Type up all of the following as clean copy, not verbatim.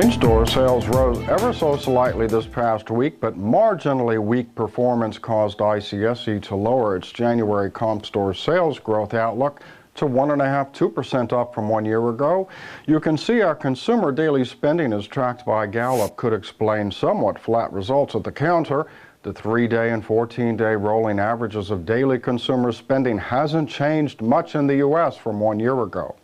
Chain store sales rose ever so slightly this past week, but marginally weak performance caused ICSC to lower its January comp store sales growth outlook to 1.5–2% up from 1 year ago. You can see our consumer daily spending as tracked by Gallup could explain somewhat flat results at the counter. The 3-day and 14-day rolling averages of daily consumer spending hasn't changed much in the U.S. from 1 year ago.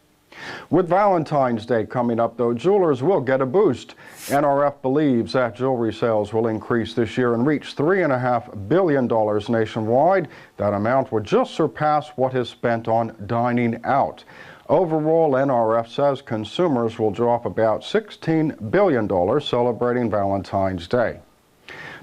With Valentine's Day coming up, though, jewelers will get a boost. NRF believes that jewelry sales will increase this year and reach $3.5 billion nationwide. That amount would just surpass what is spent on dining out. Overall, NRF says consumers will drop about $16 billion celebrating Valentine's Day.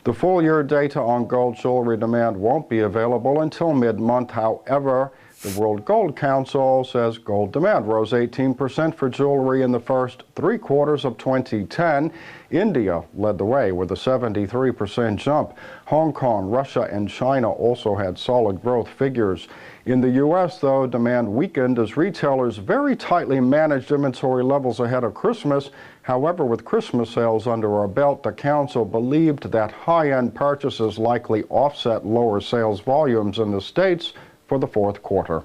The full-year data on gold jewelry demand won't be available until mid-month. However, the World Gold Council says gold demand rose 18% for jewelry in the first 3 quarters of 2010. India led the way with a 73% jump. Hong Kong, Russia, and China also had solid growth figures. In the U.S., though, demand weakened as retailers very tightly managed inventory levels ahead of Christmas. However, with Christmas sales under our belt, the council believed that high-end purchases likely offset lower sales volumes in the States for the fourth quarter.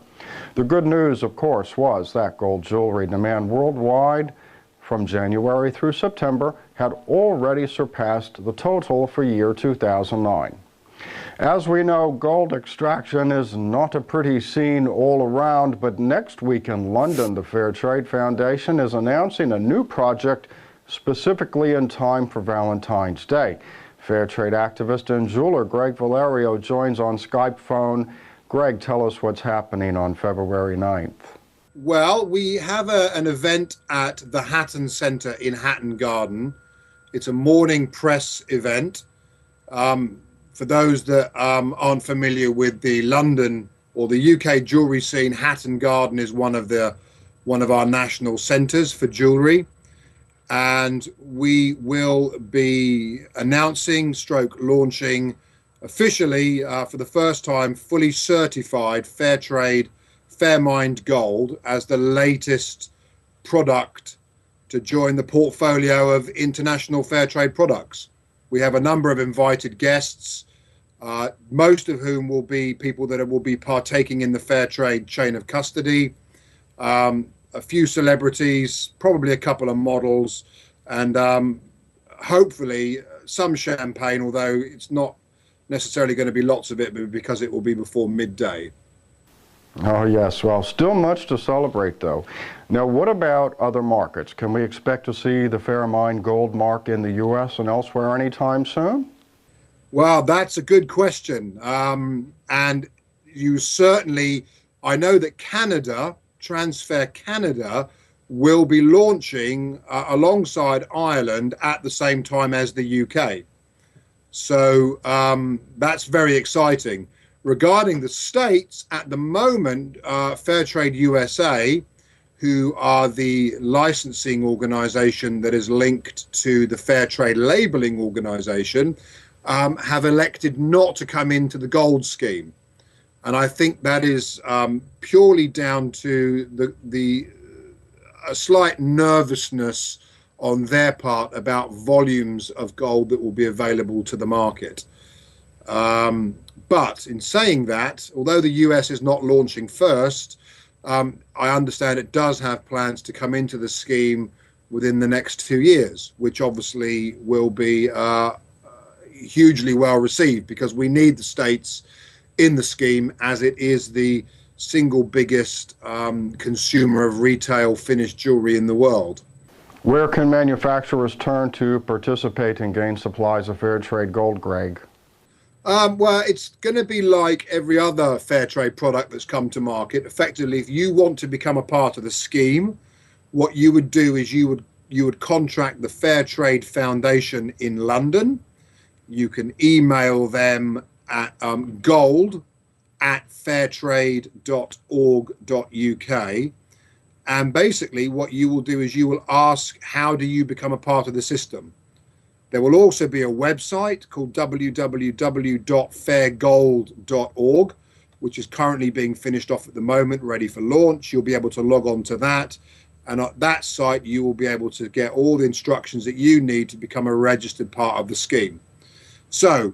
The good news, of course, was that gold jewelry demand worldwide from January through September had already surpassed the total for year 2009. As we know, gold extraction is not a pretty scene all around, but next week in London, the Fairtrade Foundation is announcing a new project specifically in time for Valentine's Day. Fairtrade activist and jeweler Greg Valerio joins on Skype phone. Greg, tell us what's happening on February 9th. Well, we have an event at the Hatton Centre in Hatton Garden. It's a morning press event. For those that aren't familiar with the London or the UK jewellery scene, Hatton Garden is one of our national centres for jewellery. And we will be announcing, launching officially, for the first time, fully certified Fairtrade Fairmined Gold as the latest product to join the portfolio of international Fairtrade products. We have a number of invited guests, most of whom will be people that will be partaking in the Fairtrade chain of custody, a few celebrities, probably a couple of models, and hopefully some champagne, although it's not necessarily going to be lots of it because it will be before midday. Oh yes, well, still much to celebrate though. Now, what about other markets? Can we expect to see the Fairmined Gold mark in the U.S. and elsewhere anytime soon? Well, that's a good question. And you certainly, I know that Canada, Transfer Canada, will be launching alongside Ireland at the same time as the UK. So that's very exciting. Regarding the States, at the moment, Fairtrade USA, who are the licensing organization that is linked to the Fairtrade labeling organization, have elected not to come into the gold scheme. And I think that is purely down to a slight nervousness on their part about volumes of gold that will be available to the market. But in saying that, although the US is not launching first, I understand it does have plans to come into the scheme within the next 2 years, which obviously will be hugely well received because we need the States in the scheme as it is the single biggest consumer of retail finished jewelry in the world. Where can manufacturers turn to participate and gain supplies of Fairtrade gold, Greg? Well, it's going to be like every other Fairtrade product that's come to market. Effectively, if you want to become a part of the scheme, what you would do is you would contract the Fairtrade Foundation in London. You can email them at gold@fairtrade.org.uk. And basically what you will do is you will ask, how do you become a part of the system? There will also be a website called www.fairgold.org, which is currently being finished off at the moment, ready for launch. You'll be able to log on to that And at that site, you will be able to get all the instructions that you need to become a registered part of the scheme. So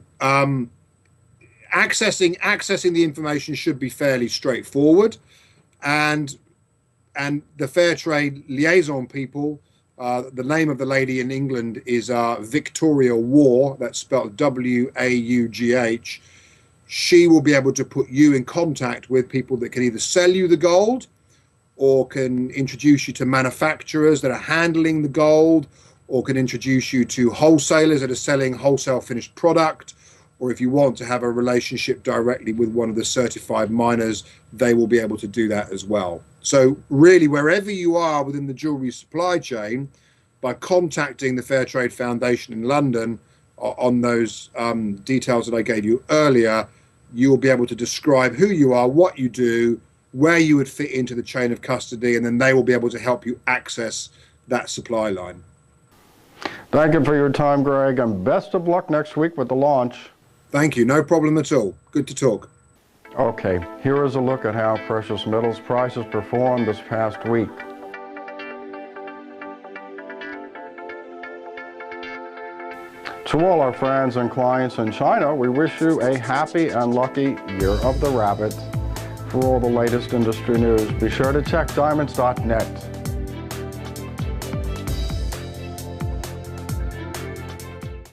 accessing the information should be fairly straightforward, and the Fairtrade liaison people, the name of the lady in England is Victoria Waugh, that's spelled W-A-U-G-H. She will be able to put you in contact with people that can either sell you the gold or can introduce you to manufacturers that are handling the gold, or can introduce you to wholesalers that are selling wholesale finished product, or if you want to have a relationship directly with one of the certified miners, they will be able to do that as well. So really, wherever you are within the jewelry supply chain, by contacting the Fairtrade Foundation in London on those details that I gave you earlier, you will be able to describe who you are, what you do, where you would fit into the chain of custody, and then they will be able to help you access that supply line. Thank you for your time, Greg, and best of luck next week with the launch. Thank you. No problem at all. Good to talk. Okay, here is a look at how precious metals prices performed this past week. To all our friends and clients in China, we wish you a happy and lucky Year of the Rabbit. For all the latest industry news, be sure to check diamonds.net.